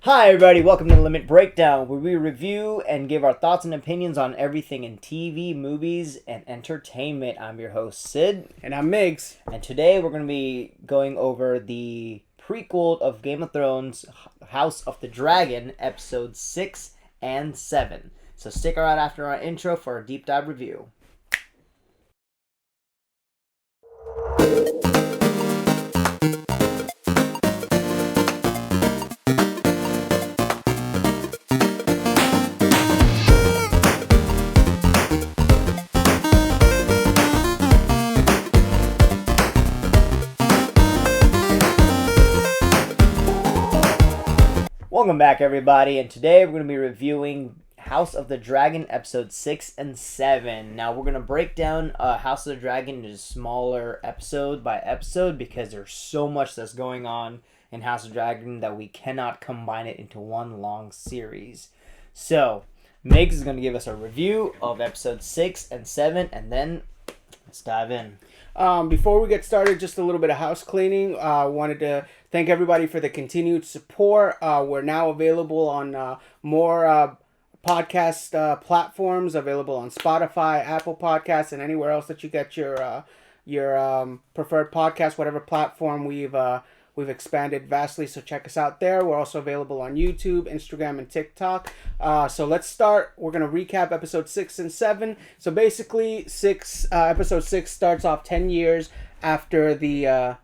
Hi everybody, welcome to the Limit Breakdown, where we review and give our thoughts and opinions on everything in TV, movies, and entertainment. I'm your host, Sid. And I'm Migs. And today we're going to be going over the prequel of Game of Thrones, House of the Dragon, episodes 6 and 7. So stick around after our intro for a deep dive review. Welcome back, everybody, and today we're going to be reviewing House of the Dragon episodes 6 and 7. Now, we're going to break down House of the Dragon into smaller episode by episode because there's so much that's going on in House of the Dragon that we cannot combine it into one long series. So, Migs is going to give us a review of episodes 6 and 7, and then let's dive in. Before we get started, just a little bit of house cleaning. Wanted to thank everybody for the continued support. We're now available on more podcast platforms, available on Spotify, Apple Podcasts, and anywhere else that you get your preferred podcast, whatever platform we've expanded vastly, so check us out there. We're also available on YouTube, Instagram, and TikTok. So let's start. We're going to recap episode 6 and 7. So basically, episode 6 starts off 10 years after the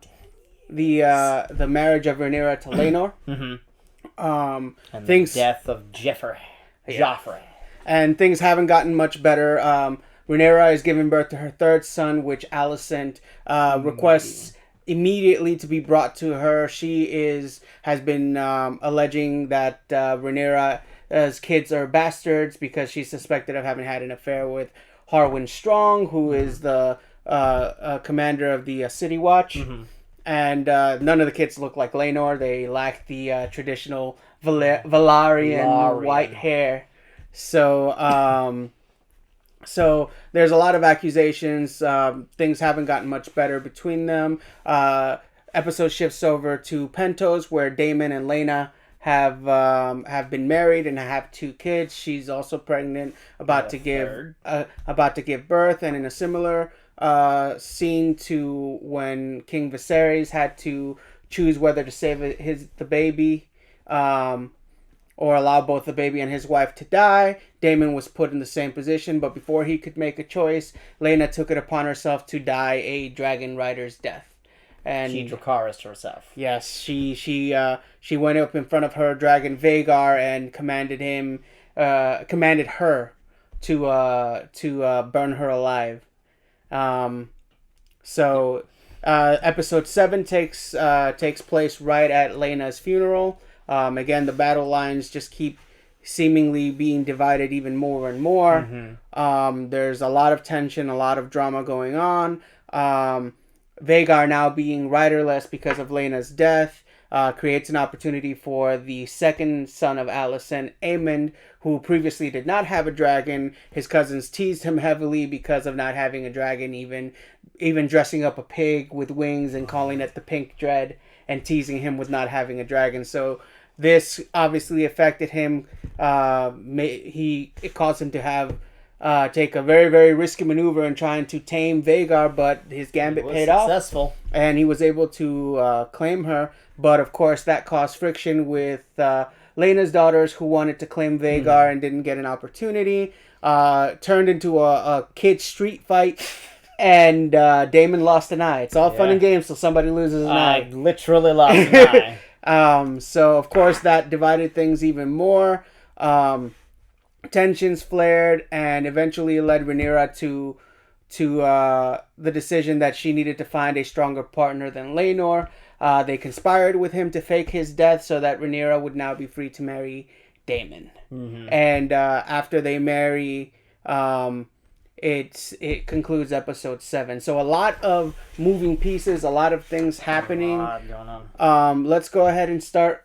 marriage of Rhaenyra to Laenor. And the death of Joffrey. And things haven't gotten much better. Rhaenyra is giving birth to her third son, which Alicent requests immediately to be brought to her. She has been alleging that Rhaenyra's kids are bastards because she's suspected of having had an affair with Harwin Strong, who is the commander of the City Watch. And none of the kids look like Laenor. They lack the traditional Valyrian white hair. So there's a lot of accusations. Things haven't gotten much better between them. Episode shifts over to Pentos, where Daemon and Laena have been married and have 2 kids. She's also pregnant, about to give birth, and in a similar scene to when King Viserys had to choose whether to save the baby, or allow both the baby and his wife to die. Daemon was put in the same position, but before he could make a choice, Laena took it upon herself to die a dragon rider's death. And She Dracarys herself. yes, she went up in front of her dragon Vhagar and commanded her to burn her alive. Episode 7 takes place right at Laena's funeral. Again, the battle lines just keep seemingly being divided even more and more. There's a lot of tension, a lot of drama going on. Vhagar, now being riderless because of Laena's death, creates an opportunity for the second son of Alicent, Aemond, who previously did not have a dragon. His cousins teased him heavily because of not having a dragon, even dressing up a pig with wings and calling it the Pink Dread, and teasing him with not having a dragon. So this obviously affected him. It caused him to take a very, very risky maneuver in trying to tame Vhagar, but his gambit paid off, and he was able to claim her. But of course, that caused friction with Laena's daughters, who wanted to claim Vhagar and didn't get an opportunity. Turned into a kid street fight. And Daemon lost an eye. It's all fun and games till somebody loses an eye. I literally lost an eye. So, of course, that divided things even more. Tensions flared and eventually led Rhaenyra to the decision that she needed to find a stronger partner than Laenor. They conspired with him to fake his death so that Rhaenyra would now be free to marry Daemon. And after they marry, it concludes episode 7. So a lot of moving pieces, a lot of things happening. A lot going on. Let's go ahead and start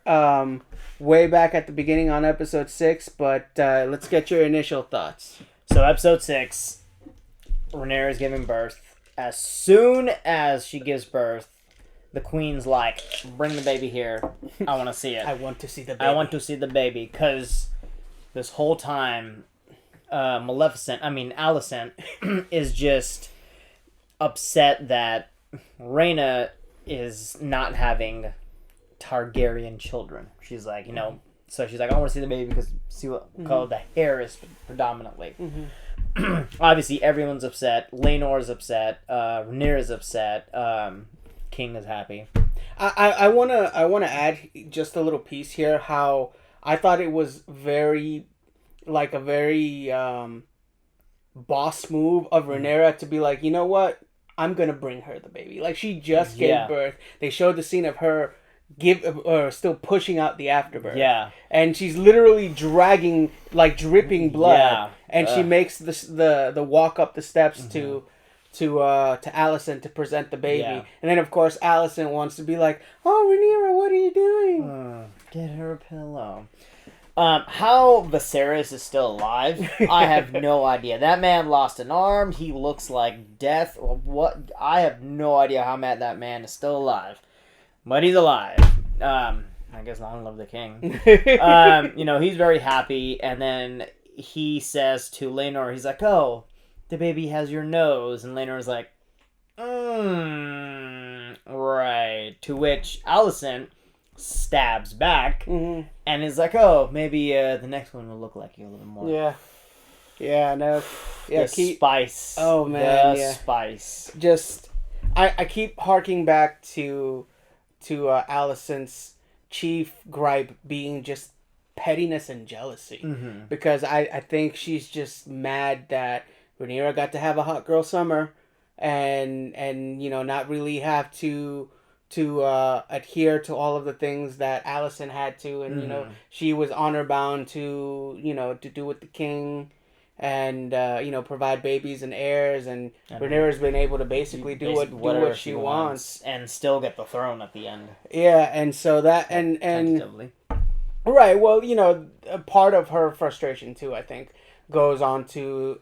way back at the beginning on episode 6, but let's get your initial thoughts. So episode 6, Rhaenyra is giving birth. As soon as she gives birth, the queen's like, bring the baby here. I want to see it. I want to see the baby. I want to see the baby. Because this whole time, Alicent is just upset that Rhaena is not having Targaryen children. She's like, so she's like, I want to see the baby because see what called the hair is predominantly. Obviously, everyone's upset. Laenor's upset. Rhaenyra's upset. King is happy. I wanna add just a little piece here. How I thought it was very boss move of Rhaenyra to be like, you know what? I'm gonna bring her the baby. Like she just gave birth. They showed the scene of her still pushing out the afterbirth. Yeah. And she's literally dragging, like dripping blood. Yeah. And she makes the walk up the steps to Alicent to present the baby. Yeah. And then of course Alicent wants to be like, oh Rhaenyra, what are you doing? Get her a pillow. How Viserys is still alive, I have no idea. That man lost an arm. He looks like death. What? I have no idea how that man is still alive. But he's alive. I guess long live the king. He's very happy. And then he says to Laenor, he's like, oh, the baby has your nose. And Laenor's like, right. To which Alicent stabs back and is like, oh, maybe the next one will look like you a little more. Yeah, no. Yeah, spice. Oh, man, spice. Just, I keep harking back to Alicent's chief gripe being just pettiness and jealousy. Because I think she's just mad that Rhaenyra got to have a hot girl summer and not really have to adhere to all of the things that Alicent had to, and she was honor bound to to do with the king and provide babies and heirs, and Rhaenyra's been able to basically do what she wants and still get the throne at the end. Yeah, and so that and right, well, a part of her frustration too, I think, goes on to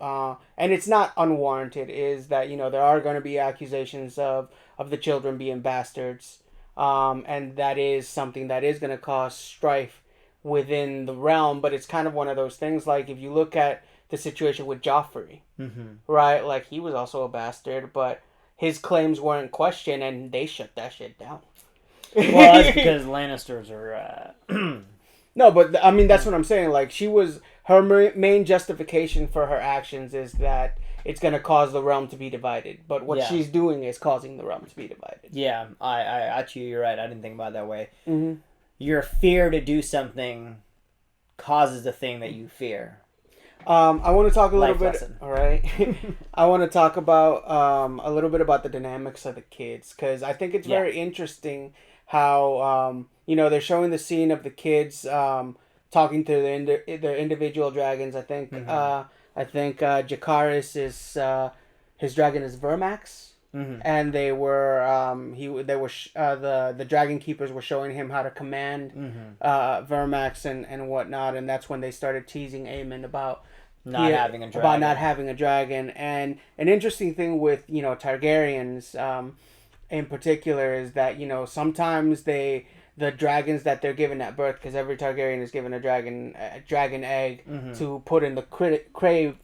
and it's not unwarranted, is that there are going to be accusations of the children being bastards, and that is something that is going to cause strife within the realm. But it's kind of one of those things, like if you look at the situation with Joffrey, right, like he was also a bastard, but his claims weren't questioned and they shut that shit down. Well, that's because Lannisters are no, but I mean, that's what I'm saying. Like, her main justification for her actions is that it's going to cause the realm to be divided. But what she's doing is causing the realm to be divided. Yeah, I actually, you're right. I didn't think about it that way. Your fear to do something causes the thing that you fear. I want to talk a little bit. Lesson. All right. I want to talk about a little bit about the dynamics of the kids, because I think it's very interesting how they're showing the scene of the kids talking to their individual dragons. I think Jacaerys is his dragon is Vermax, and they were the dragon keepers were showing him how to command Vermax and whatnot, and that's when they started teasing Aemon about not having a dragon. And an interesting thing with Targaryens in particular is that sometimes the dragons that they're given at birth, because every Targaryen is given a dragon egg to put in the crib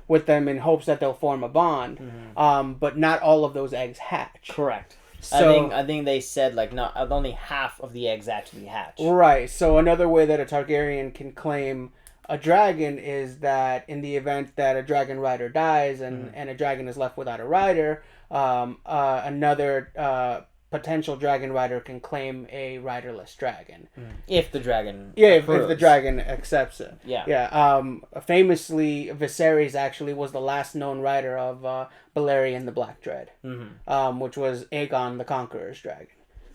with them in hopes that they'll form a bond. But not all of those eggs hatch. Correct. So I think they said only half of the eggs actually hatch. Right. So another way that a Targaryen can claim a dragon is that in the event that a dragon rider dies and a dragon is left without a rider, another potential dragon rider can claim a riderless dragon. If the dragon if the dragon accepts it. Yeah. Famously, Viserys actually was the last known rider of Balerion the Black Dread, which was Aegon the Conqueror's dragon.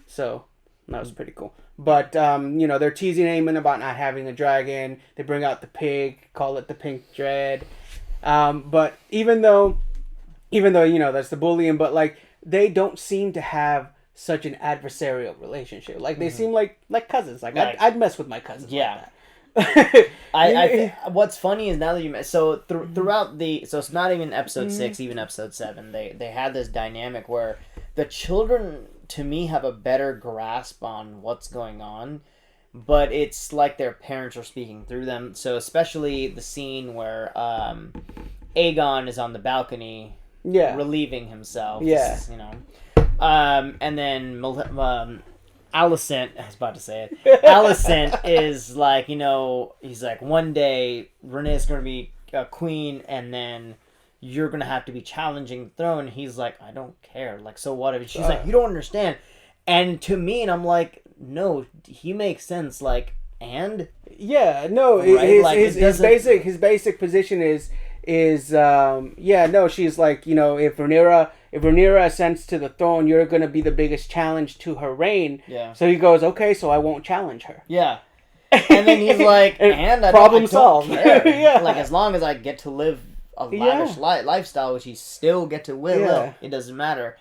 So that was pretty cool. But they're teasing Aemon about not having a dragon. They bring out the pig, call it the Pink Dread. But even though that's the bullying, but they don't seem to have such an adversarial relationship. Like they seem like cousins. I'd mess with my cousins. Yeah. Like that. What's funny is now that you throughout so it's not even episode 6, even episode 7. They had this dynamic where the children to me have a better grasp on what's going on, but it's like their parents are speaking through them. So especially the scene where Aegon is on the balcony, relieving himself. Yeah, you know, and then Alicent, I was about to say it. Alicent is like, you know, he's like, one day Renee's gonna be a queen, and then you're gonna have to be challenging the throne. He's like, I don't care. Like, so what? She's like, you don't understand. And to me, and I'm like, no, he makes sense. Like, and yeah, no, right? his basic position is she's like, you know, if Rhaenyra ascends to the throne, you're gonna be the biggest challenge to her reign. Yeah. So he goes, okay, so I won't challenge her. Yeah. And then he's like, and problem solved. Yeah. Like, as long as I get to live a lavish lifestyle, which he still get to live, it doesn't matter.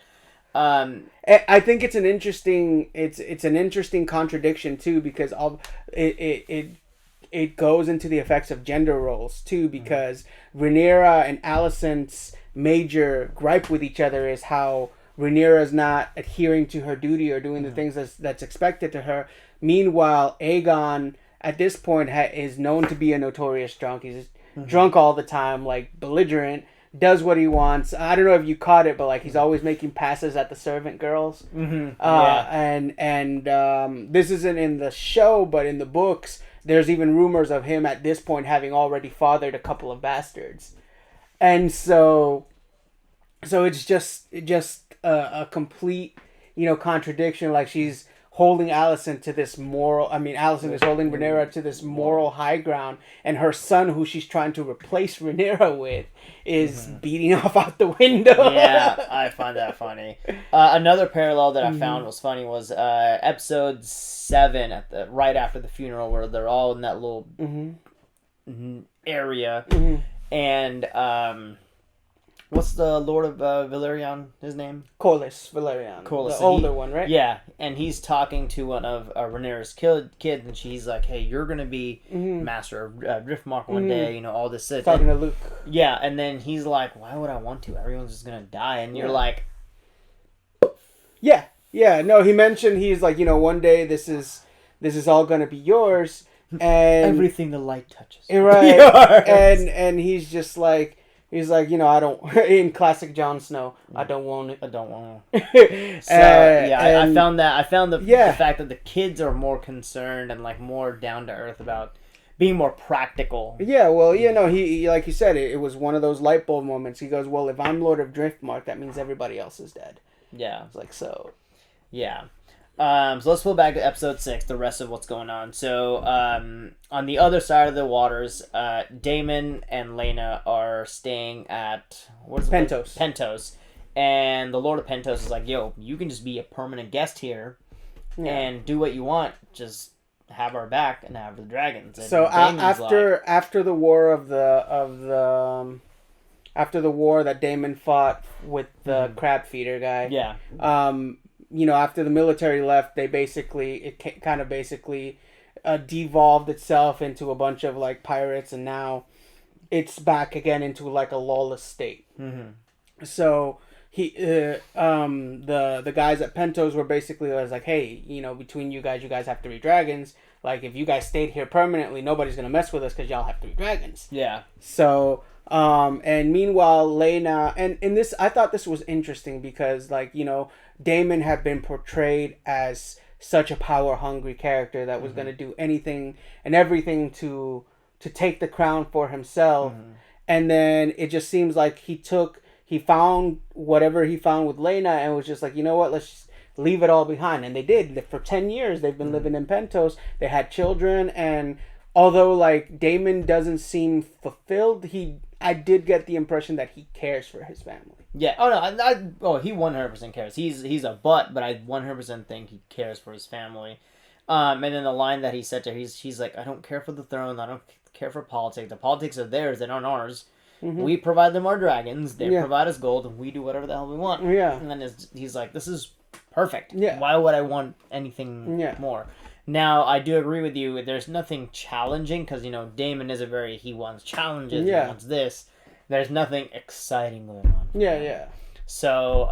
I think it's an interesting contradiction too, because it goes into the effects of gender roles too, because Rhaenyra and Alicent's major gripe with each other is how Rhaenyra is not adhering to her duty or doing the things that's expected to her. Meanwhile, Aegon at this point is known to be a notorious drunk. He's drunk all the time, like belligerent, does what he wants. I don't know if you caught it, but like he's always making passes at the servant girls. And this isn't in the show, but in the books, there's even rumors of him at this point having already fathered a couple of bastards. And so it's just a complete, you know, contradiction. Like, she's holding Alicent to this Alicent is holding Rhaenyra to this moral high ground, and her son, who she's trying to replace Rhaenyra with, is beating off out the window. Yeah, I find that funny. Another parallel that I found was funny was episode 7 right after the funeral, where they're all in that little area, and what's the Lord of Valyrian, his name? Corlys Velaryon. Corlys. The older one, right? Yeah, and he's talking to one of Rhaenyra's kids, and she's like, hey, you're going to be master of Driftmark one day, you know, all this. Talking to Luke. Yeah, and then he's like, why would I want to? Everyone's just going to die. And you're like... Yeah, no, he mentioned, he's like, you know, one day this is all going to be yours. And everything the light touches. Right. And he's just like... He's like, you know, I don't... In classic Jon Snow, I don't want it. I don't want it. So, I found the fact that the kids are more concerned and, like, more down to earth about being more practical. Yeah, well, you know, he like you said, it was one of those light bulb moments. He goes, well, if I'm Lord of Driftmark, that means everybody else is dead. Yeah. It's like, so... Yeah. So let's pull back to episode 6, the rest of what's going on. So, on the other side of the waters, Daemon and Laena are staying at... Pentos. Pentos. And the Lord of Pentos is like, yo, you can just be a permanent guest here and do what you want. Just have our back and have the dragons. And so after the war after the war that Daemon fought with the crab feeder guy. Yeah. You know, after the military left, it kind of devolved itself into a bunch of like pirates, and now it's back again into like a lawless state. So the guys at Pentos were basically like, hey, you know, between you guys have to be dragons. Like, if you guys stayed here permanently, nobody's gonna mess with us because y'all have to be dragons. Yeah. So and meanwhile, Laena, and in this, I thought this was interesting because, like, you know, Daemon had been portrayed as such a power-hungry character that was going to do anything and everything to take the crown for himself. And then it just seems like he found whatever he found with Laena and was just like, you know what, let's just leave it all behind. And they did. For 10 years, they've been living in Pentos. They had children, and although, like, Daemon doesn't seem fulfilled, I did get the impression that he cares for his family. Yeah. Oh no. He 100% cares. He's a butt, but I 100% think he cares for his family. And then the line that he said to her, he's like, I don't care for the throne. I don't care for politics. The politics are theirs. They aren't ours. We provide them our dragons. They provide us gold, and we do whatever the hell we want. Yeah. And then he's like, this is perfect. Yeah. Why would I want anything more? Now, I do agree with you. There's nothing challenging because, you know, Daemon is he wants challenges. He wants this. There's nothing exciting going on. Yeah. So,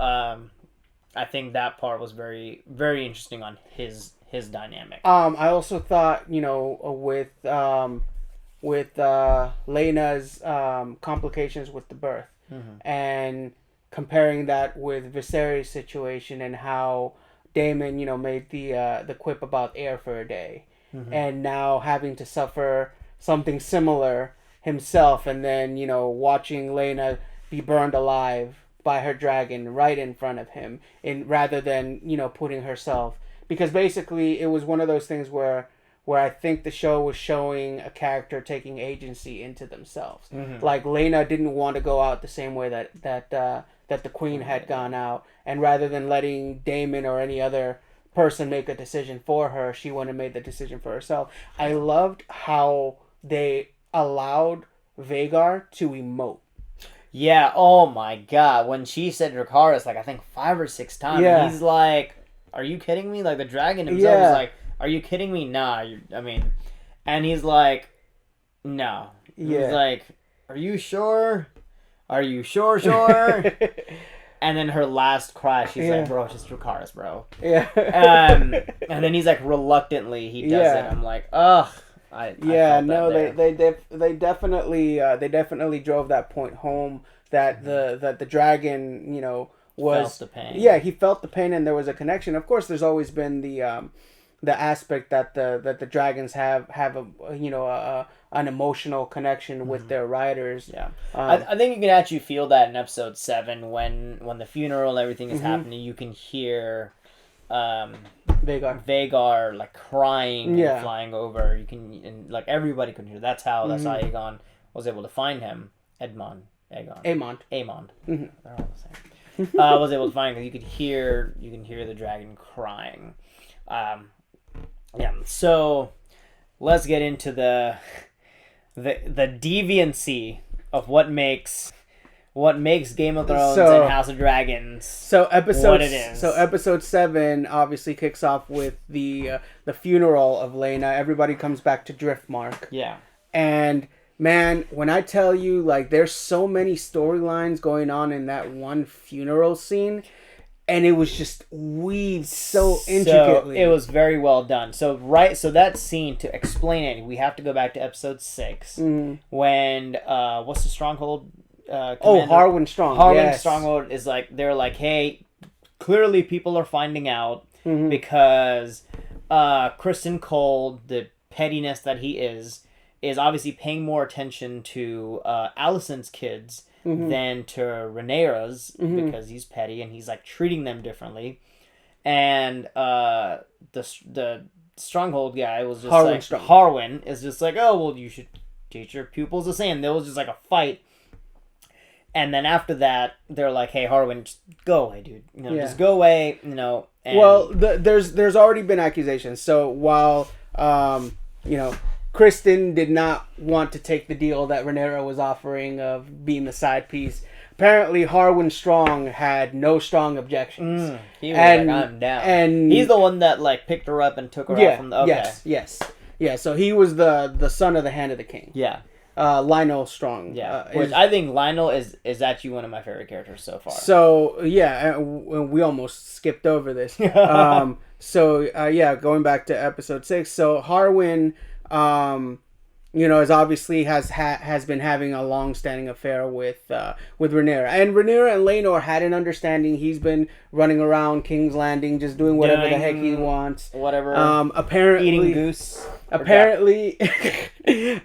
I think that part was very, very interesting on his dynamic. I also thought, with Lena's complications with the birth, and comparing that with Viserys' situation and how Daemon, made the quip about air for a day, and now having to suffer something similar himself, and then watching Lena be burned alive by her dragon right in front of him, in rather than putting herself, because basically it was one of those things where I think the show was showing a character taking agency into themselves. Like Lena didn't want to go out the same way that the queen had gone out, and rather than letting Daemon or any other person make a decision for her, she went and made the decision for herself. I loved how they allowed Vhagar to emote. Yeah, oh my god. When she said Dracarys, like, I think 5 or 6 times, Yeah. he's like, are you kidding me? Like, the dragon himself is like, are you kidding me? Nah, and he's like, no. Yeah. He's like, are you sure? Are you sure? And then her last cry, she's like, bro, it's just Dracarys, bro. Yeah. And then he's like, reluctantly, he does it. I'm like, ugh. They definitely drove that point home, that the dragon was felt the pain. Yeah, he felt the pain, and there was a connection. Of course, there's always been the aspect that the dragons have an emotional connection with their riders. Yeah, I think you can actually feel that in episode 7 when the funeral and everything is happening. You can hear Vhagar like crying and flying over. You can, and like everybody can hear. That's how Aegon was able to find him. Aemond. Mm-hmm. They're all the same. Was able to find him. You can hear the dragon crying. So let's get into the deviancy of what makes Game of Thrones and House of Dragons. So what it is. So episode 7 obviously kicks off with the funeral of Lena. Everybody comes back to Driftmark. Yeah. And man, when I tell you, like, there's so many storylines going on in that one funeral scene, and it was just weaved so intricately. It was very well done. So that scene, to explain it, we have to go back to episode 6 when what's the stronghold? Harwin Strong. Harwin Stronghold is like, they're like, hey, clearly people are finding out because Kristen Cole, the pettiness that he is obviously paying more attention to Alicent's kids than to Rhaenyra's because he's petty and he's like treating them differently. And the Stronghold guy was just Harwin is just like, oh, well, you should teach your pupils the same. There was just like a fight. And then after that, they're like, "Hey, Harwin, just go away, dude. Just go away." And well, there's already been accusations. So while Kristen did not want to take the deal that Rhaenyra was offering of being the side piece, apparently Harwin Strong had no strong objections. He was like, "I'm down." And he's the one that like picked her up and took her out from the. Okay. Yes. Yeah. So he was the son of the Hand of the King. Yeah. Lionel Strong. Yeah, which I think Lionel is actually one of my favorite characters so far. So, yeah, we almost skipped over this. Going back to episode 6. So, Harwin, is obviously has been having a long-standing affair with Rhaenyra. And Rhaenyra and Laenor had an understanding. He's been running around King's Landing, just doing whatever the heck he wants. Whatever. Apparently, eating goose.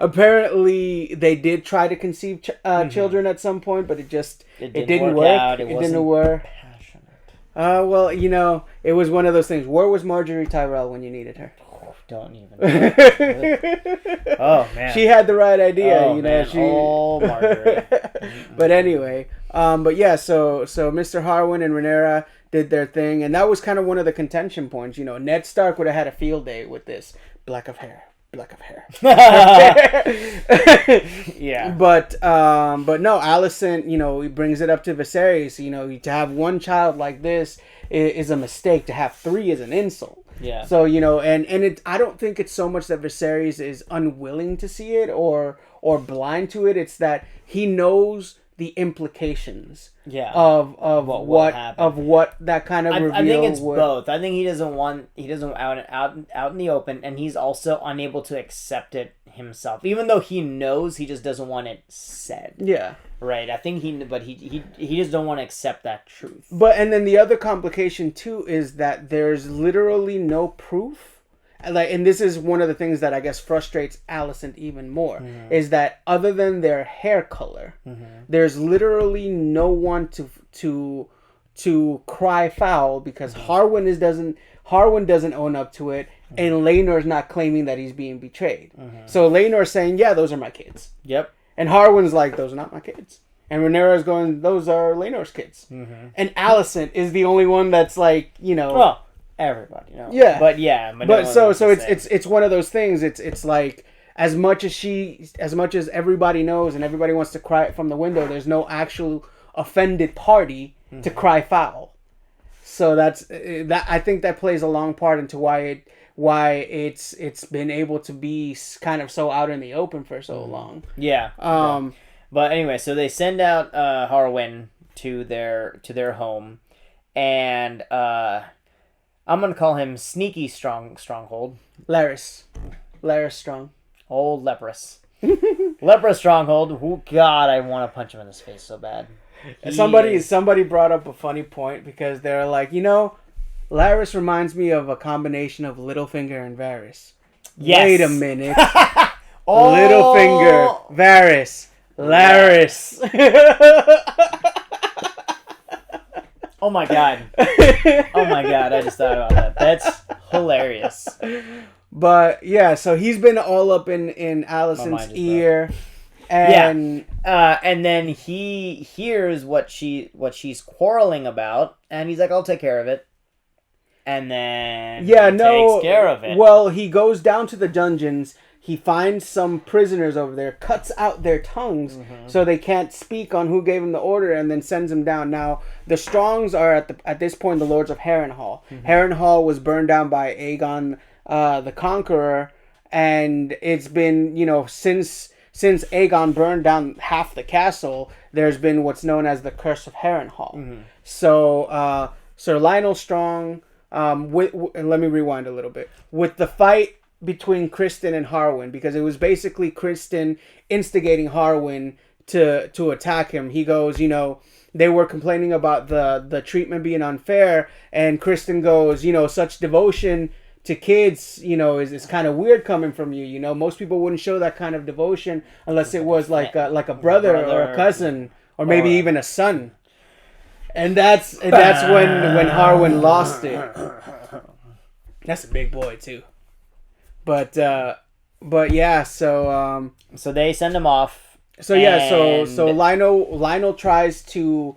Apparently, they did try to conceive children at some point, but it didn't work. It didn't work. Well, it was one of those things. Where was Marjorie Tyrell when you needed her? Don't even. Oh man, she had the right idea. Marjorie. But anyway, but yeah. So Mr. Harwin and Rhaenyra did their thing, and that was kind of one of the contention points. Ned Stark would have had a field day with this. Black of hair. Yeah. But no, Alicent, he brings it up to Viserys. To have one child like this is a mistake. To have 3 is an insult. Yeah. So, I don't think it's so much that Viserys is unwilling to see it or blind to it. It's that he knows the implications Yeah. of What happened. of what that kind of reveal I think it's would. both. I think he doesn't out in the open, and he's also unable to accept it himself, even though he knows, he just doesn't want it said. Yeah. Right. I think he just don't want to accept that truth. But and then the other complication too is that there's literally no proof. And this is one of the things that I guess frustrates Alicent even more, is that other than their hair color, there's literally no one to cry foul, because Harwin doesn't own up to it, and Laenor's not claiming that he's being betrayed. So Laenor's saying, yeah, those are my kids. Yep. And Harwin's like, those are not my kids. And Rhaenyra's going, those are Laenor's kids. And Alicent is the only one that's like, Well, everybody, Yeah. But yeah. But so it's one of those things. It's like, as much as everybody knows and everybody wants to cry it from the window, there's no actual offended party to cry foul. So that I think that plays a long part into why it's been able to be kind of so out in the open for so long. Yeah. But anyway, so they send out Harwin to their home, and I'm gonna call him Sneaky Stronghold. Larys Strong. Old Leprous. Leprous Stronghold. Oh God, I want to punch him in his face so bad. Somebody brought up a funny point, because they're like, Larys reminds me of a combination of Littlefinger and Varys. Yes. Wait a minute. Littlefinger, Varys, Larys. Oh my God. I just thought about that. That's hilarious. But yeah, so he's been all up in Alicent's ear. And and then he hears what she's quarreling about, and he's like, I'll take care of it. And then takes care of it. Well, he goes down to the dungeons. He finds some prisoners over there, cuts out their tongues so they can't speak on who gave him the order, and then sends them down. Now, the Strongs are at this point the Lords of Harrenhal. Harrenhal was burned down by Aegon the Conqueror, and it's been, since Aegon burned down half the castle, there's been what's known as the Curse of Harrenhal. So Sir Lionel Strong, and let me rewind a little bit. With the fight between Criston and Harwin, because it was basically Criston instigating Harwin to attack him. He goes, they were complaining about the treatment being unfair, and Criston goes, such devotion to kids, is kind of weird coming from you. Most people wouldn't show that kind of devotion unless it was like a brother or a cousin, or maybe even a son. And that's when Harwin lost it. That's a big boy too. But yeah, so they send him off. So yeah, so Lionel tries to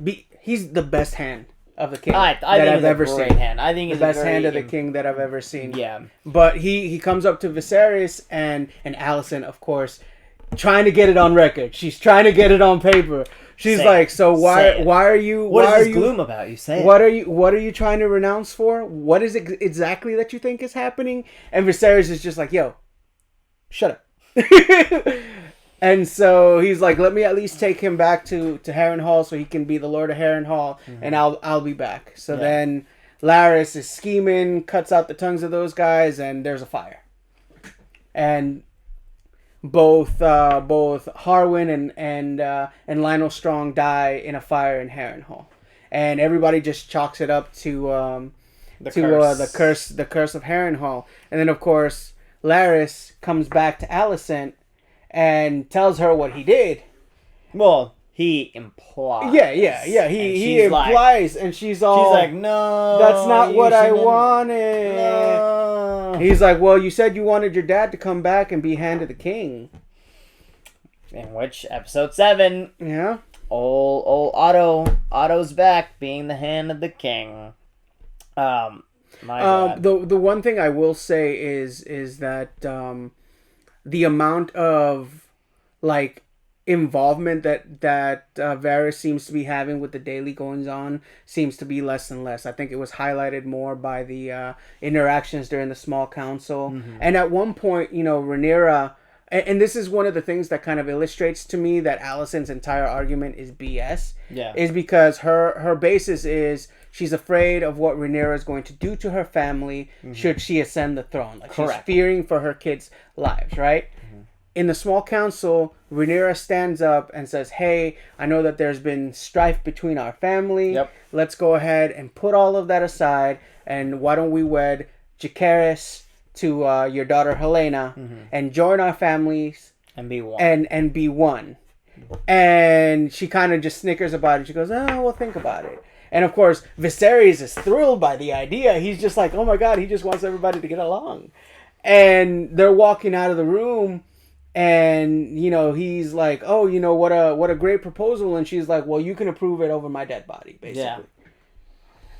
be. He's the best hand of the king I that think I've ever seen. Hand. I think the he's best hand of the king that I've ever seen. Yeah. But he comes up to Viserys and Alicent, of course, trying to get it on record. She's trying to get it on paper. She's like, so why are you? What why is are this you, gloom about? You say what are you trying to renounce for? What is it exactly that you think is happening? And Viserys is just like, yo, shut up. And so he's like, let me at least take him back to Harrenhal so he can be the Lord of Harrenhal, and I'll be back. So then Larys is scheming, cuts out the tongues of those guys, and there's a fire. And both Harwin and Lionel Strong die in a fire in Harrenhal, and everybody just chalks it up to the curse of Harrenhal. And then of course Larys comes back to Alicent and tells her what he did. Well, he implies. Yeah. He implies, and she's like, no, that's not what I wanted. No. He's like, well, you said you wanted your dad to come back and be Hand of the King. In which episode 7? Yeah. Old Otto's back, being the Hand of the King. My God. The one thing I will say is that the amount of involvement that Varys seems to be having with the daily goings on seems to be less and less. I think it was highlighted more by the interactions during the small council. And at one point, Rhaenyra and this is one of the things that kind of illustrates to me that Alicent's entire argument is BS. Yeah. Is because her basis is she's afraid of what Rhaenyra is going to do to her family should she ascend the throne. Like she's fearing for her kids' lives, right? In the small council, Rhaenyra stands up and says, "Hey, I know that there's been strife between our family. Yep. Let's go ahead and put all of that aside, and why don't we wed Jacaerys to your daughter Helena and join our families and be one and be one." And she kind of just snickers about it. She goes, "Oh, we'll think about it." And of course, Viserys is thrilled by the idea. He's just like, "Oh my god!" He just wants everybody to get along. And they're walking out of the room. And, you know, he's like, "Oh, you know, what a great proposal." And she's like, "Well, you can approve it over my dead body," basically. Yeah.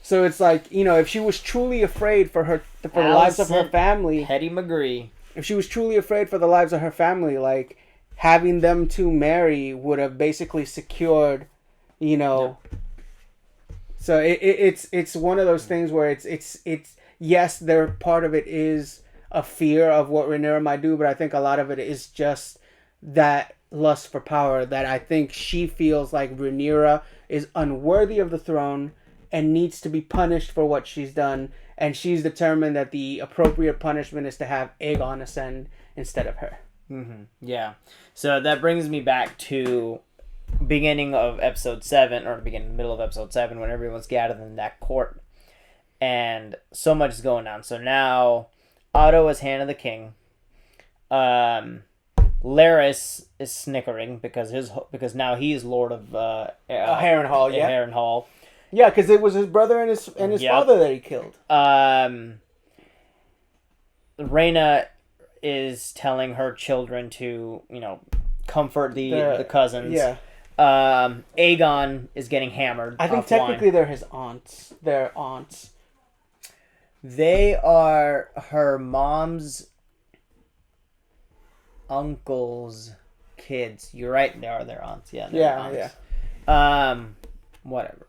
So it's like, you know, if she was truly afraid for the lives of her family, Hetty McGree. If she was truly afraid for the lives of her family, like having them two marry would have basically secured, you know. Yeah. So it's one of those things where it's yes, there part of it is a fear of what Rhaenyra might do, but I think a lot of it is just that lust for power, that I think she feels like Rhaenyra is unworthy of the throne and needs to be punished for what she's done, and she's determined that the appropriate punishment is to have Aegon ascend instead of her. Mm-hmm. Yeah. So that brings me back to beginning of episode 7, or middle of episode 7, when everyone's gathered in that court, and so much is going on. So now Otto is Hand of the King. Larys is snickering because now he's Lord of Harrenhal. Yeah, Harrenhal. Yeah, because it was his brother and his father that he killed. Rhaena is telling her children to, you know, comfort the cousins. Yeah. Aegon is getting hammered. I think technically they're his aunts. They're aunts. They are her mom's uncle's kids. You're right. They are their aunts. Yeah. Yeah. Whatever.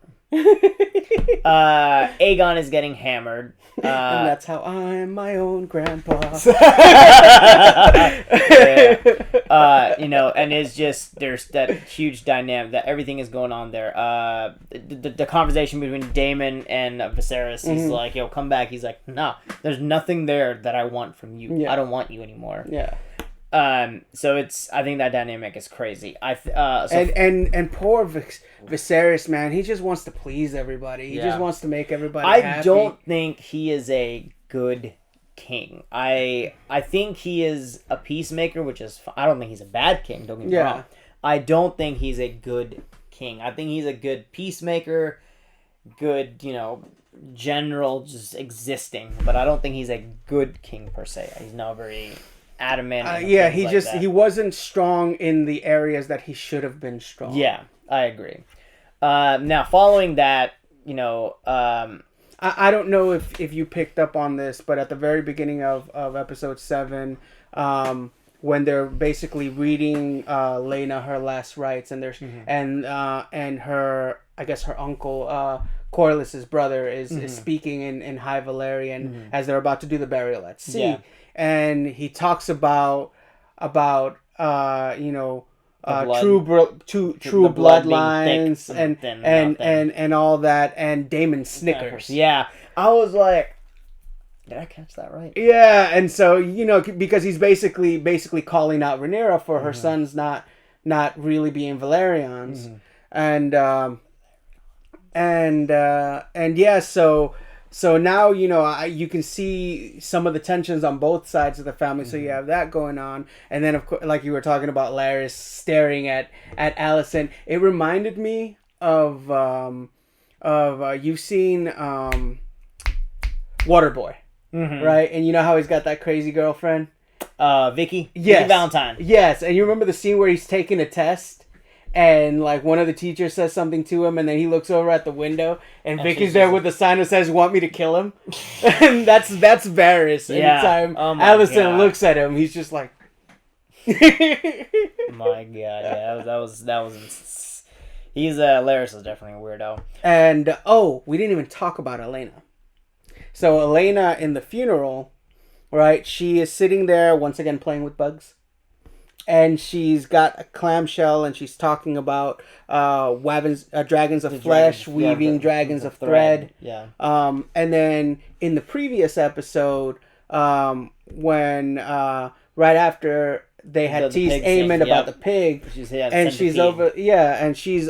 Aegon is getting hammered. And that's how I'm my own grandpa. Yeah. You know, and it's just, there's that huge dynamic that everything is going on there. The conversation between Daemon and Viserys, he's like, "Yo, come back." He's like, "No, there's nothing there that I want from you. Yeah. I don't want you anymore." Yeah. So I think that dynamic is crazy. And poor Viserys, man, he just wants to please everybody. He just wants to make everybody happy. I don't think he is a good king. I think he is a peacemaker, which is, I don't think he's a bad king, don't get me wrong. I don't think he's a good king. I think he's a good peacemaker, good, you know, general, just existing, but I don't think he's a good king per se. He's not very adamant. He wasn't strong in the areas that he should have been strong. Yeah, I agree. Now, following that, you know, I don't know if you picked up on this, but at the very beginning of episode 7, when they're basically reading Laena her last rites, and there's and her, I guess her uncle Corlys's brother is speaking in High Valyrian as they're about to do the burial at sea. Yeah. And he talks about you know, true bloodlines and all that, and Daemon snickers. Yeah, I was like, did I catch that right? Yeah, and so, you know, because he's basically calling out Rhaenyra for her sons not really being Valerians, and yeah, so now, you know, you can see some of the tensions on both sides of the family. So you have that going on, and then of course, like you were talking about, Larys staring at Alicent. It reminded me of you've seen Waterboy, right? And you know how he's got that crazy girlfriend, Vicky. Yes. Vicky Valentine. Yes, and you remember the scene where he's taking a test. And like one of the teachers says something to him, and then he looks over at the window, and Vicky's there with a sign that says "Want me to kill him?" And that's Varys. Anytime Alicent looks at him, he's just like, "My God, yeah, that was." He's Larys is definitely a weirdo. And we didn't even talk about Elena. So Elena in the funeral, right? She is sitting there once again playing with bugs. and she's got a clamshell, and she's talking about dragons of flesh weaving dragons of thread. Yeah. And then in the previous episode, when right after they had teased Eamon about the pig, she's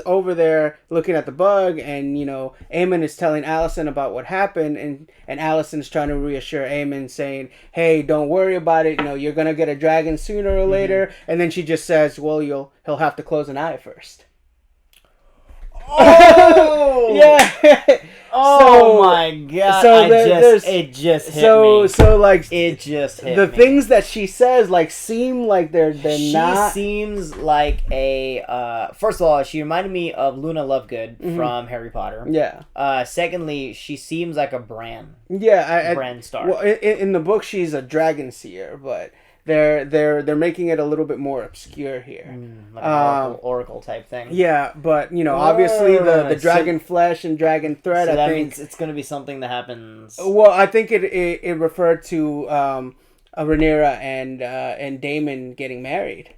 over there looking at the bug, and Eamon is telling Allison about what happened, and Allison's trying to reassure Eamon, saying, "Hey, don't worry about it. You're gonna get a dragon sooner or later." And then she just says, "Well, he'll have to close an eye first." Oh yeah. Oh my god! So it just hit me. So like it just hit the me. things that she says like seem like they're not. She seems like a first of all, she reminded me of Luna Lovegood from Harry Potter. Yeah. Secondly, she seems like a Bran. Yeah, Bran Stark. Well, in the book, she's a dragon seer, but they're making it a little bit more obscure here, like an oracle type thing. Yeah, but obviously the dragon flesh and dragon thread. So I think means it's going to be something that happens. Well, I think it referred to Rhaenyra and Daemon getting married.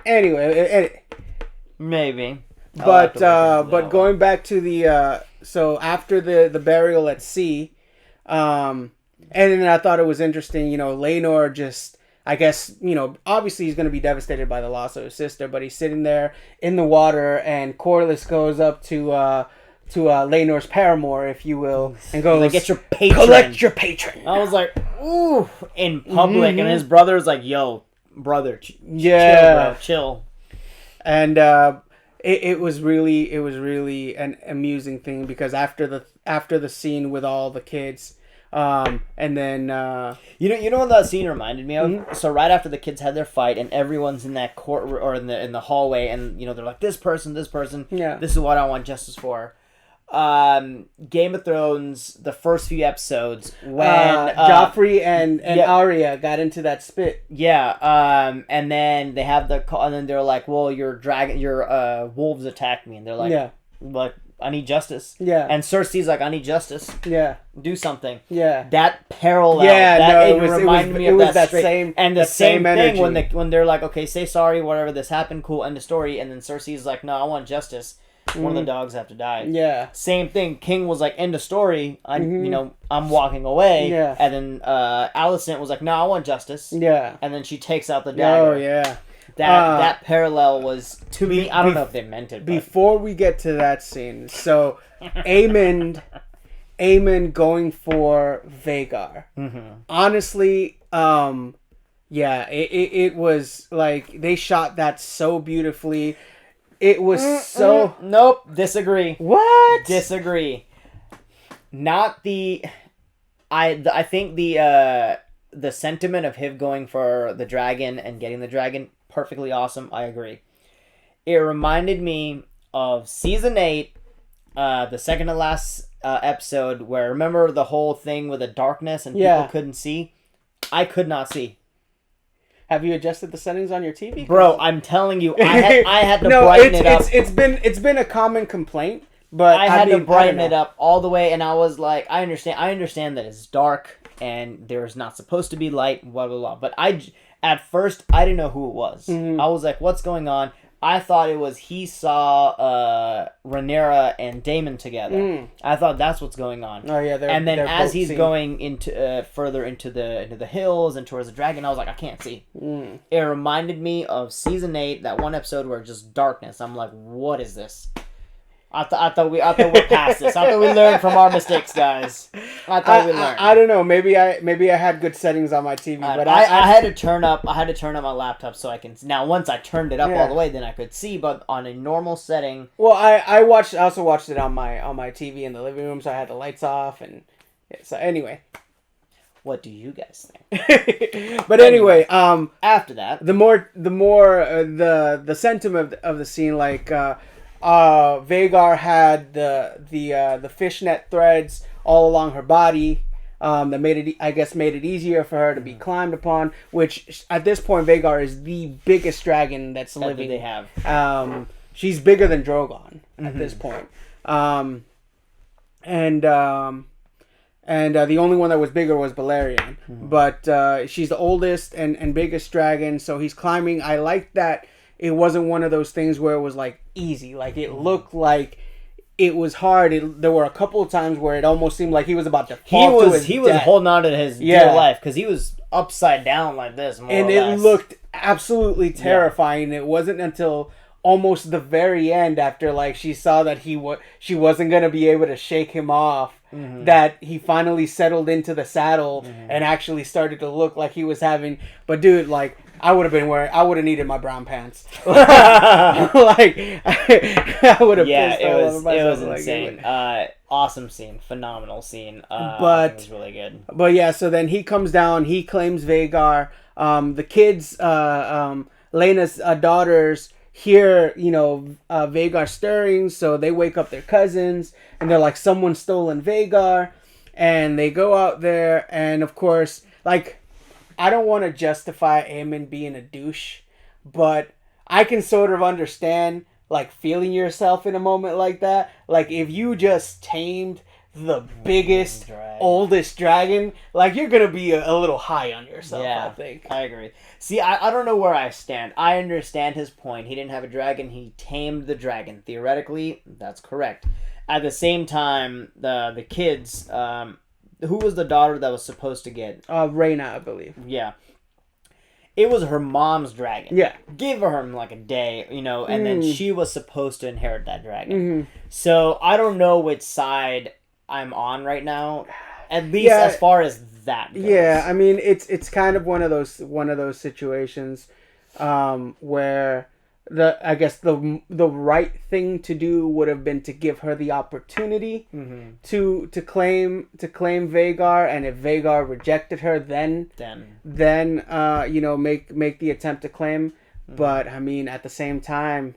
Anyway, maybe. But going back to the so after the burial at sea, and then I thought it was interesting, Laenor just, I guess, obviously he's going to be devastated by the loss of his sister, but he's sitting there in the water, and Corlys goes up to Laenor's paramour, if you will, and goes, like, "Get your patron. Collect your patron." I was like, ooh, in public, and his brother's like, "Yo, brother, chill, bro, chill." And it was really an amusing thing, because after the scene with all the kids, and then you know what that scene reminded me of? So right after the kids had their fight, and everyone's in that court or in the hallway, and they're like, this person, yeah, this is what I want justice for. Game of Thrones, the first few episodes, when Joffrey and Arya got into that spit. Yeah, and then they have and then they're like, "Well, your wolves attacked me," and they're like, yeah, like, "I need justice." Yeah. And Cersei's like, "I need justice." Yeah. Do something. Yeah. That parallel. Yeah, it reminded me of that same. And the same thing energy. when they're like, "Okay, say sorry, whatever, this happened, cool, end of story." And then Cersei's like, "No, I want justice. One of the dogs have to die." Yeah. Same thing. King was like, "End of story. I'm walking away." Yeah. And then Alicent was like, "No, I want justice." Yeah. And then she takes out the dagger. Oh yeah. That parallel was, to me, I don't know if they meant it. But. Before we get to that scene, so Aemon going for Vhagar. Honestly, it was like they shot that so beautifully. It was so... Nope, disagree. What? Disagree. Not the... I think the sentiment of him going for the dragon and getting the dragon, perfectly awesome. I agree. It reminded me of Season 8, the second to last episode, where, remember the whole thing with the darkness and people couldn't see? I could not see. Have you adjusted the settings on your TV? Bro, I'm telling you, I had to brighten it up. It's been a common complaint, but I had to brighten it up all the way, and I was like, I understand that it's dark and there's not supposed to be light, blah blah blah. But at first I didn't know who it was. I was like, what's going on? I thought it was he saw Rhaenyra and Daemon together. I thought that's what's going on. Oh yeah, and then as he's going into further into the hills and towards the dragon, I was like, I can't see. It reminded me of Season 8, that one episode where it's just darkness. I'm like, what is this? I thought we're past this. I thought we learned from our mistakes, guys. I thought we learned. I don't know. Maybe I had good settings on my TV, but I had to turn up. I had to turn up my laptop so I can. Now, once I turned it up all the way, then I could see. But on a normal setting. Well, I also watched it on my TV in the living room, so I had the lights off, and so anyway. What do you guys think? But anyway, after that, the sentiment of the scene, like. Vhagar had the fishnet threads all along her body, that made it easier for her to be climbed upon. Which at this point, Vhagar is the biggest dragon that's living. They have. She's bigger than Drogon at this point. And And the only one that was bigger was Balerion. But she's the oldest and biggest dragon, so he's climbing. I like that it wasn't one of those things where it was like easy. Like it looked like it was hard. There were a couple of times where it almost seemed like he was about to fall to his He was death. holding on to his dear life because he was upside down like this, more and or it less. looked absolutely terrifying. It wasn't until almost the very end, after like she saw that she wasn't gonna be able to shake him off, that he finally settled into the saddle and actually started to look like he was having. But dude, like I would have needed my brown pants. Like I would have. Yeah, pissed it all was over myself. insane. Awesome scene, phenomenal scene. But it was really good. But yeah, so then he comes down. He claims Vhagar. The kids, Lena's daughters, hear Vhagar stirring, so they wake up their cousins, and they're like, someone's stolen Vhagar, and they go out there, and of course, like, I don't want to justify Aemon being a douche, but I can sort of understand like feeling yourself in a moment like that. Like if you just tamed the biggest, oldest dragon, like you're gonna be a little high on yourself. Yeah, I think. I agree. See, I don't know where I stand. I understand his point. He didn't have a dragon. He tamed the dragon. Theoretically, that's correct. At the same time, the kids. Who was the daughter that was supposed to get? Rhaena, I believe. Yeah. It was her mom's dragon. Yeah. Give her like a day, and then she was supposed to inherit that dragon. So I don't know which side I'm on right now, at least as far as that goes. Yeah, I mean it's kind of one of those situations where I guess the right thing to do would have been to give her the opportunity to claim Vhagar, and if Vhagar rejected her, then make the attempt to claim. But I mean, at the same time,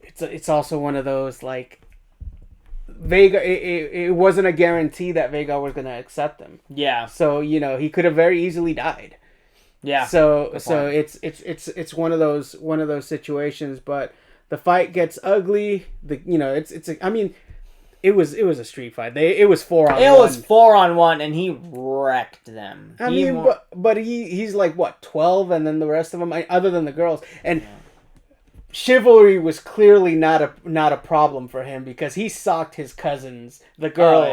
it's also one of those like Vhagar. It wasn't a guarantee that Vhagar was going to accept him. Yeah. So he could have very easily died. Yeah. So it's one of those situations, but the fight gets ugly. It was a street fight. It was 4-on-1. It was 4-on-1, and he wrecked them. But he's like what 12, and then the rest of them, other than the girls, and chivalry was clearly not a problem for him because he socked his cousins, the girls, he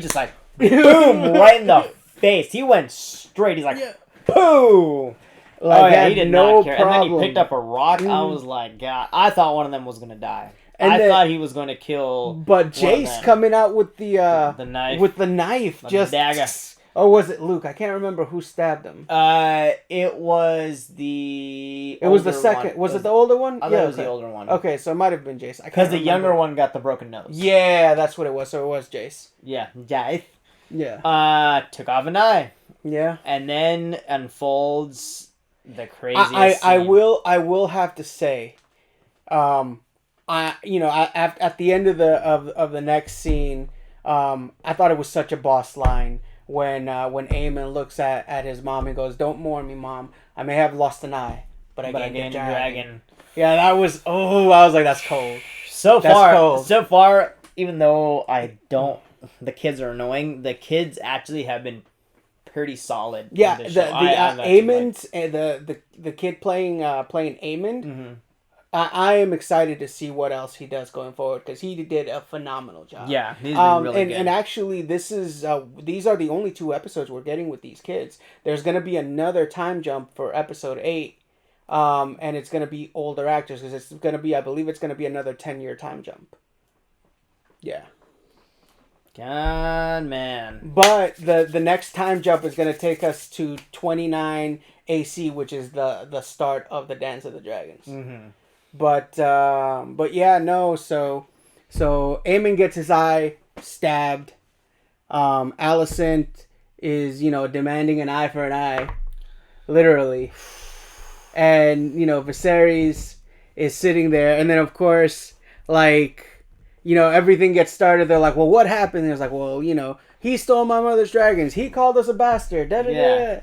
just like boom right in the face. He went straight. He's like. Yeah. Pooh! He did not care. Problem. And then he picked up a rock. I was like, God. I thought one of them was going to die. I thought he was going to kill. But Jace coming out with the knife. With the knife. The dagger. Or was it Luke? I can't remember who stabbed him. It was the. It was the second. One. Was it the older one? I thought it was the older one. Okay, so it might have been Jace. Because the younger one got the broken nose. Yeah, that's what it was. So it was Jace. Yeah, Jace. Yeah. Took off an eye. Yeah. And then unfolds the craziest scene. I will have to say, at the end of the next scene, I thought it was such a boss line when Aemon looks at his mom and goes, "Don't mourn me, Mom. I may have lost an eye, but I gained a dragon." Yeah, that was. Oh, I was like, that's cold. So far, even though the kids are annoying. The kids actually have been pretty solid. Yeah, Aemon, the kid playing Aemon. I am excited to see what else he does going forward because he did a phenomenal job. Yeah, he's been really good. And actually, these are the only 2 episodes we're getting with these kids. There's going to be another time jump for episode 8, and it's going to be older actors because it's going to be, I believe, it's going to be another 10-year time jump. Yeah. God, man. But the next time jump is going to take us to 29 AC, which is the start of the Dance of the Dragons. But yeah, no. So Aemon gets his eye stabbed. Alicent is demanding an eye for an eye, literally. And Viserys is sitting there, and then of course everything gets started. They're like, well, what happened? And it's like, well, he stole my mother's dragons. He called us a bastard. Da-da-da.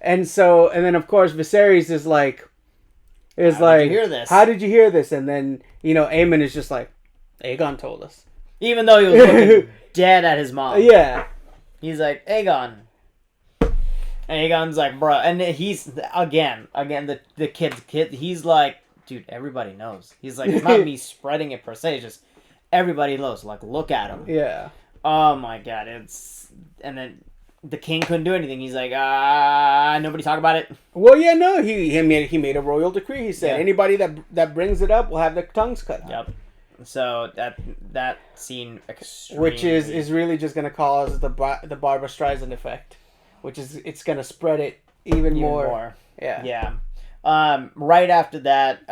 And then of course Viserys is like, How did you hear this? How did you hear this? And then Aemon is just like, Aegon told us. Even though he was looking dead at his mom. Yeah. He's like, Aegon. And Aegon's like, bro. And he's, again, the kid, he's like, dude, everybody knows. He's like, it's not me spreading it per se, it's just everybody knows. Like, look at him. Yeah. Oh my god, and then the king couldn't do anything. He's like, nobody talk about it. Well, yeah, no, he made a royal decree. He said anybody that brings it up will have their tongues cut out. Yep. So that scene extremely... Which is really just going to cause the Barbra Streisand effect, which is it's going to spread it even more. Yeah. Yeah. Right after that,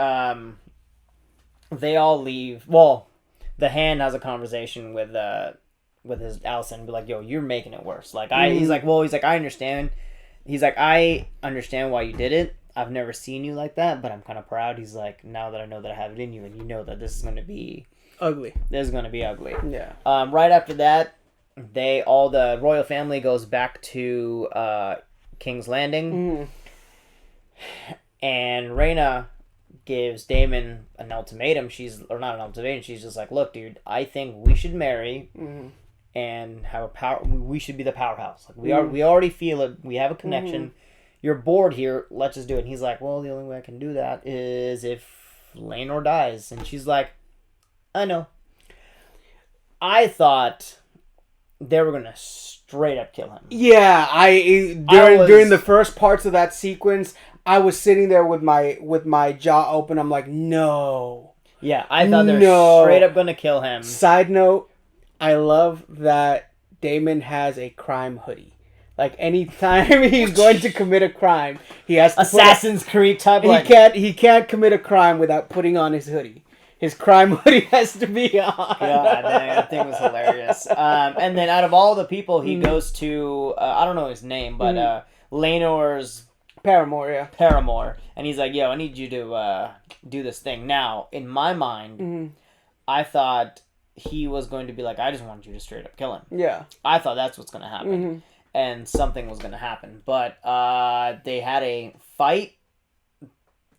they all leave. Well, the Hand has a conversation with his Allison, be like, yo, you're making it worse. Like he's like, I understand. He's like, I understand why you did it. I've never seen you like that, but I'm kind of proud. He's like, now that I know that I have it in you, and you know that this is going to be ugly. This is going to be ugly. Yeah. Right after that, all the royal family goes back to King's Landing, and Rhaena gives Daemon an ultimatum. Or not an ultimatum. She's just like, look, dude, I think we should marry. And have a power. We should be the powerhouse. Like we already feel it. We have a connection. You're bored here. Let's just do it. And he's like, well, the only way I can do that is if Laenor dies. And she's like, I know. I thought they were gonna straight up kill him. Yeah, during the first parts of that sequence, I was sitting there with my jaw open. I'm like, no. Yeah, I thought they were straight up gonna kill him. Side note, I love that Daemon has a crime hoodie. Like, anytime he's going to commit a crime, he has to Assassin's Creed type. He can't commit a crime without putting on his hoodie. His crime hoodie has to be on. God dang, that thing was hilarious. And then out of all the people, he goes to, I don't know his name, but Laenor's paramour. And he's like, yo, I need you to do this thing. Now, in my mind, I thought he was going to be like, I just wanted you to straight up kill him. Yeah. I thought that's what's going to happen. And something was going to happen. But they had a fight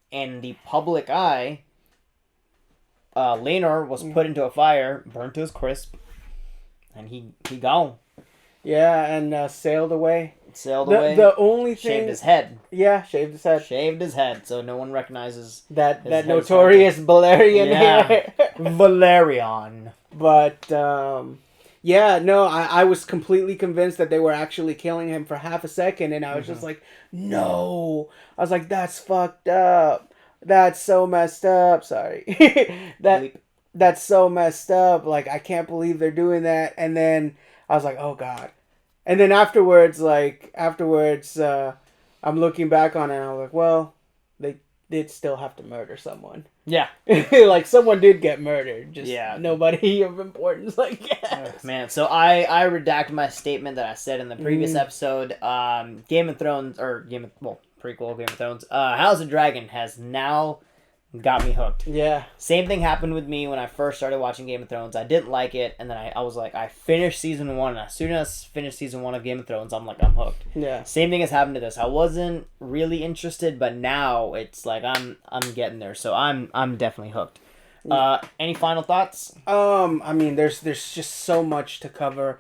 in the public eye. Laenor was put into a fire, burnt to his crisp, and he gone. Yeah, and sailed away. Away. The only thing... Shaved his head. Yeah, shaved his head. So no one recognizes... That notorious Balerion hair. Valerion. But, yeah, no, I was completely convinced that they were actually killing him for half a second, and I was just like, no. I was like, that's fucked up. That's so messed up. Sorry. That's so messed up. Like, I can't believe they're doing that. And then I was like, oh, God. And then afterwards, I'm looking back on it, and I'm like, well, they did still have to murder someone. Yeah. Like, someone did get murdered. Just nobody of importance, I guess. Oh, man, so I redacted my statement that I said in the previous episode. Game of Thrones, prequel Game of Thrones. House of Dragon has now got me hooked. Yeah. Same thing happened with me when I first started watching Game of Thrones. I didn't like it, and then I was like, I finished season 1, and as soon as I finished season 1 of Game of Thrones, I'm like, I'm hooked. Yeah. Same thing has happened to this. I wasn't really interested, but now it's like I'm getting there, so I'm definitely hooked. Any final thoughts? I mean, there's just so much to cover.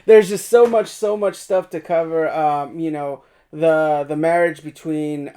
There's just so much stuff to cover. You know, the marriage between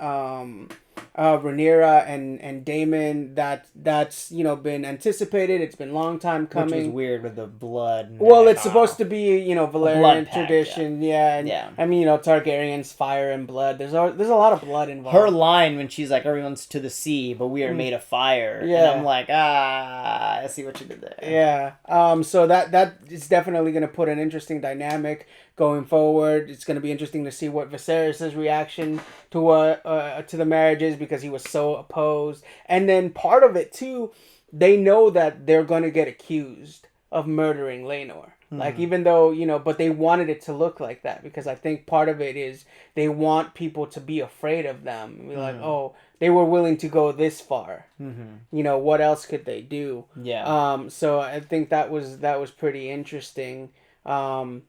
Rhaenyra and Daemon, that's you know, been anticipated. It's been a long time coming. Which was weird with the blood. Well, it's supposed to be, you know, Valerian tradition. Yeah. I mean, you know, Targaryen's fire and blood. There's a lot of blood involved. Her line when she's like, everyone's to the sea, but we are made of fire. Yeah. And I'm like, I see what you did there. Yeah. So that is definitely going to put an interesting dynamic going forward. It's going to be interesting to see what Viserys' reaction to the marriage is, because he was so opposed. And then part of it too, they know that they're going to get accused of murdering Laenor. Like, even though, you know, but they wanted it to look like that, because I think part of it is they want people to be afraid of them. Be like, oh, they were willing to go this far. You know, what else could they do? Yeah. So I think that was pretty interesting. And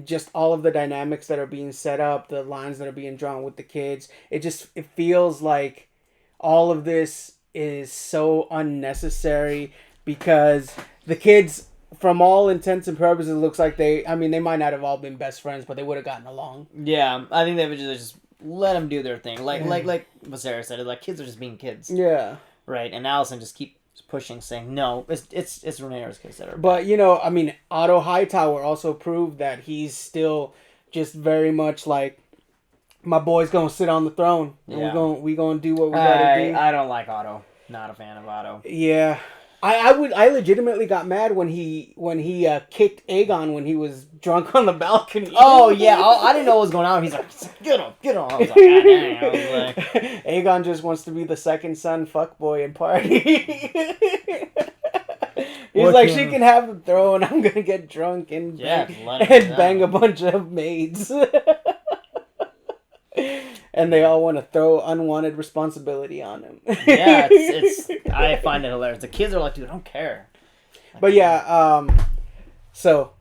just all of the dynamics that are being set up, the lines that are being drawn with the kids, it feels like all of this is so unnecessary because the kids, from all intents and purposes, looks like they might not have all been best friends, but they would have gotten along. Yeah, I think they would just let them do their thing. Like what Sarah said, like kids are just being kids. Yeah. Right, and Allison just keeps pushing, saying, no, it's Rhaenyra's kids that are bad. But, Otto Hightower also proved that he's still just very much like, my boy's gonna sit on the throne, and we gonna do what we gotta do. I don't like Otto. Not a fan of Otto. Yeah, I legitimately got mad when he kicked Aegon when he was drunk on the balcony. Oh yeah, I didn't know what was going on. He's like, get on. I was like, God dang. I was like, Aegon just wants to be the second son fuckboy and party. He's like, she can have the throne. I'm gonna get drunk and bang a bunch of maids. And they all want to throw unwanted responsibility on him. Yeah, it's I find it hilarious. The kids are like, dude, I don't care. Like, but yeah, so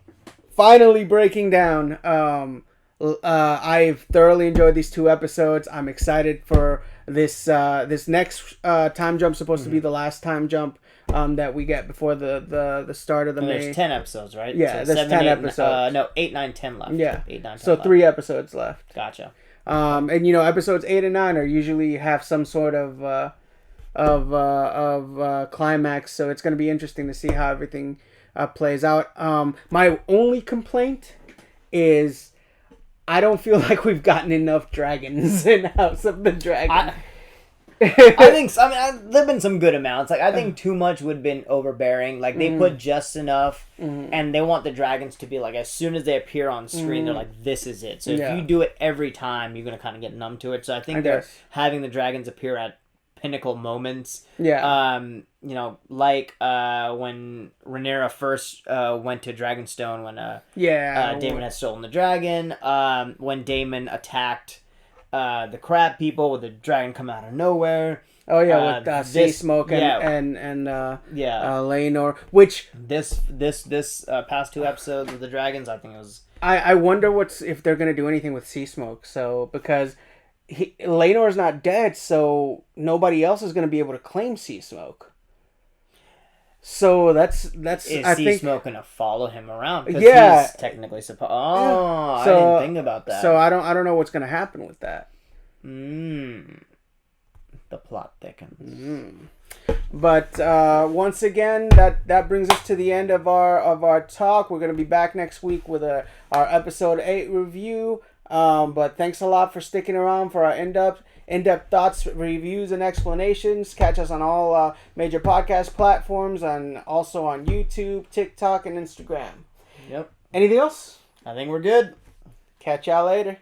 finally breaking down. I've thoroughly enjoyed these 2 episodes. I'm excited for this next time jump. Supposed to be the last time jump that we get before the start of the May. There's 10 episodes, right? Yeah, so there's 10 episodes. 8, 9, 10 left. Yeah, 8, 9, 10 so left. 3 episodes left. Gotcha. And episodes 8 and 9 are usually have some sort of climax, so it's going to be interesting to see how everything plays out. My only complaint is I don't feel like we've gotten enough dragons in House of the Dragon. I think there've been some good amounts. Like I think too much would have been overbearing. Like they put just enough, and they want the dragons to be like as soon as they appear on screen, they're like, "This is it." So if you do it every time, you're gonna kind of get numb to it. So I think they're having the dragons appear at pinnacle moments. Yeah. Like when Rhaenyra first went to Dragonstone when Daemon had stolen the dragon. When Daemon attacked the crab people with the dragon come out of nowhere. Oh yeah, with Sea Smoke and Laenor, which this past 2 episodes with the dragons, I think it was. I wonder if they're gonna do anything with Sea Smoke. So because Laenor's not dead, so nobody else is gonna be able to claim Sea Smoke. So that's Is I Sea think Smoke gonna follow him around? Because he's technically supposed. Oh, so, I didn't think about that. So I don't know what's gonna happen with that. The plot thickens. But once again, that brings us to the end of our talk. We're gonna be back next week with our episode 8 review. But thanks a lot for sticking around for our in-depth thoughts, reviews, and explanations. Catch us on all major podcast platforms and also on YouTube, TikTok, and Instagram. Yep. Anything else? I think we're good. Catch y'all later.